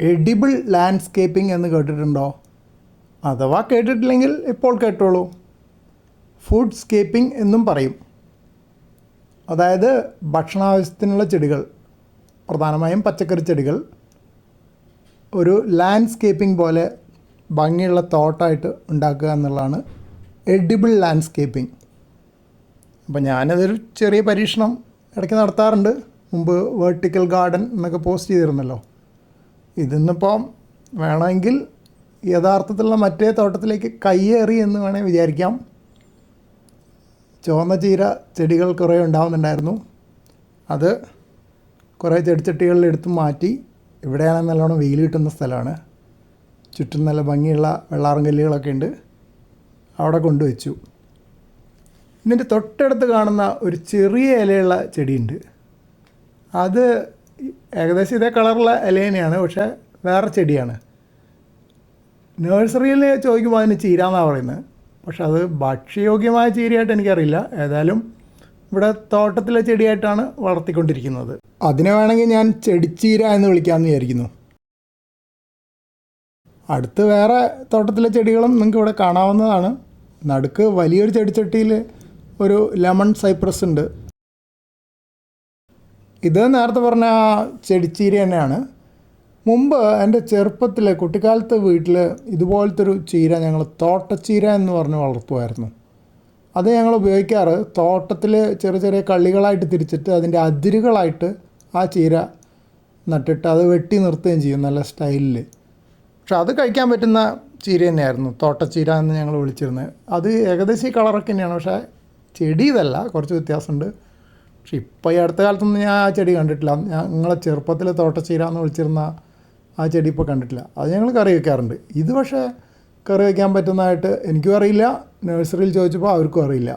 Edible landscaping എന്ന് കേട്ടിട്ടുണ്ടോ? അഥവാ കേട്ടിട്ടില്ലെങ്കിൽ ഇപ്പോൾ കേട്ടോളൂ. ഫുഡ് സ്കേപ്പിംഗ് എന്നും പറയും. അതായത് ഭക്ഷണാവശ്യത്തിനുള്ള ചെടികൾ, പ്രധാനമായും പച്ചക്കറി ചെടികൾ, ഒരു ലാൻഡ്സ്കേപ്പിംഗ് പോലെ ഭംഗിയുള്ള തോട്ടമായിട്ട് ഉണ്ടാക്കുക എന്നുള്ളതാണ് എഡിബിൾ ലാൻഡ്സ്കേപ്പിംഗ്. അപ്പോൾ ഞാനതൊരു ചെറിയ പരീക്ഷണം ഇടയ്ക്ക് നടത്താറുണ്ട്. മുമ്പ് വേർട്ടിക്കൽ ഗാർഡൻ എന്നൊക്കെ പോസ്റ്റ് ചെയ്തിരുന്നല്ലോ. ഇതിന്നിപ്പോൾ വേണമെങ്കിൽ യഥാർത്ഥത്തിലുള്ള മറ്റേ തോട്ടത്തിലേക്ക് കയ്യേറി എന്ന് വേണേൽ വിചാരിക്കാം. ചുവന്ന ചീര ചെടികൾ കുറേ ഉണ്ടാകുന്നുണ്ടായിരുന്നു. അത് കുറേ ചെടിച്ചട്ടികളിൽ എടുത്ത് മാറ്റി. ഇവിടെയാണെങ്കിൽ നല്ലോണം വെയിൽ കിട്ടുന്ന സ്ഥലമാണ്. ചുറ്റും നല്ല ഭംഗിയുള്ള വെള്ളാരം കല്ലുകളൊക്കെ ഉണ്ട്. അവിടെ കൊണ്ടുവച്ചു. ഇതിൻ്റെ തൊട്ടടുത്ത് കാണുന്ന ഒരു ചെറിയ ഇലയുള്ള ചെടിയുണ്ട്. അത് ഏകദേശം ഇതേ കളറുള്ള ഇല തന്നെയാണ്, പക്ഷേ വേറെ ചെടിയാണ്. നഴ്സറിയിൽ ചോദിക്കുമ്പോൾ അതിന് ചീര എന്നാണ് പറയുന്നത്. പക്ഷെ അത് ഭക്ഷ്യയോഗ്യമായ ചീരയായിട്ട് എനിക്കറിയില്ല. ഏതായാലും ഇവിടെ തോട്ടത്തിലെ ചെടിയായിട്ടാണ് വളർത്തിക്കൊണ്ടിരിക്കുന്നത്. അതിനെ വേണമെങ്കിൽ ഞാൻ ചെടിച്ചീര എന്ന് വിളിക്കാമെന്ന് വിചാരിക്കുന്നു. അടുത്ത് വേറെ തോട്ടത്തിലെ ചെടികളും നിങ്ങൾക്ക് ഇവിടെ കാണാവുന്നതാണ്. നടുക്ക് വലിയൊരു ചെടിച്ചട്ടിയിൽ ഒരു ലെമൺ സൈപ്രസ് ഉണ്ട്. ഇത് നേരത്തെ പറഞ്ഞ ചെടിച്ചീര തന്നെയാണ്. മുമ്പ് എൻ്റെ ചെറുപ്പത്തിൽ കുട്ടിക്കാലത്ത് വീട്ടിൽ ഇതുപോലത്തെ ഒരു ചീര ഞങ്ങൾ തോട്ടച്ചീര എന്ന് പറഞ്ഞ് വളർത്തുമായിരുന്നു. അത് ഞങ്ങൾ ഉപയോഗിക്കാറ് തോട്ടത്തിൽ ചെറിയ ചെറിയ കള്ളികളായിട്ട് തിരിച്ചിട്ട് അതിൻ്റെ അതിരുകളായിട്ട് ആ ചീര നട്ടിട്ട് അത് വെട്ടി നിർത്തുകയും ചെയ്യും നല്ല സ്റ്റൈലിൽ. പക്ഷെ അത് കഴിക്കാൻ പറ്റുന്ന ചീര തന്നെയായിരുന്നു, തോട്ടച്ചീര എന്ന് ഞങ്ങൾ വിളിച്ചിരുന്നത്. അത് ഏകദേശം ഈ കളറൊക്കെ തന്നെയാണ്, പക്ഷേ ചെടി ഇതല്ല, കുറച്ച് വ്യത്യാസമുണ്ട്. പക്ഷെ ഇപ്പോൾ ഈ അടുത്ത കാലത്തൊന്നും ഞാൻ ആ ചെടി കണ്ടിട്ടില്ല. ഞങ്ങളെ ചെറുപ്പത്തിൽ തോട്ടച്ചീര എന്ന് വിളിച്ചിരുന്ന ആ ചെടി ഇപ്പോൾ കണ്ടിട്ടില്ല. അത് ഞങ്ങൾ കറി വയ്ക്കാറുണ്ട്. ഇത് പക്ഷേ കറി വയ്ക്കാൻ പറ്റുന്നതായിട്ട് എനിക്കും അറിയില്ല, നഴ്സറിയിൽ ചോദിച്ചപ്പോൾ അവർക്കും അറിയില്ല.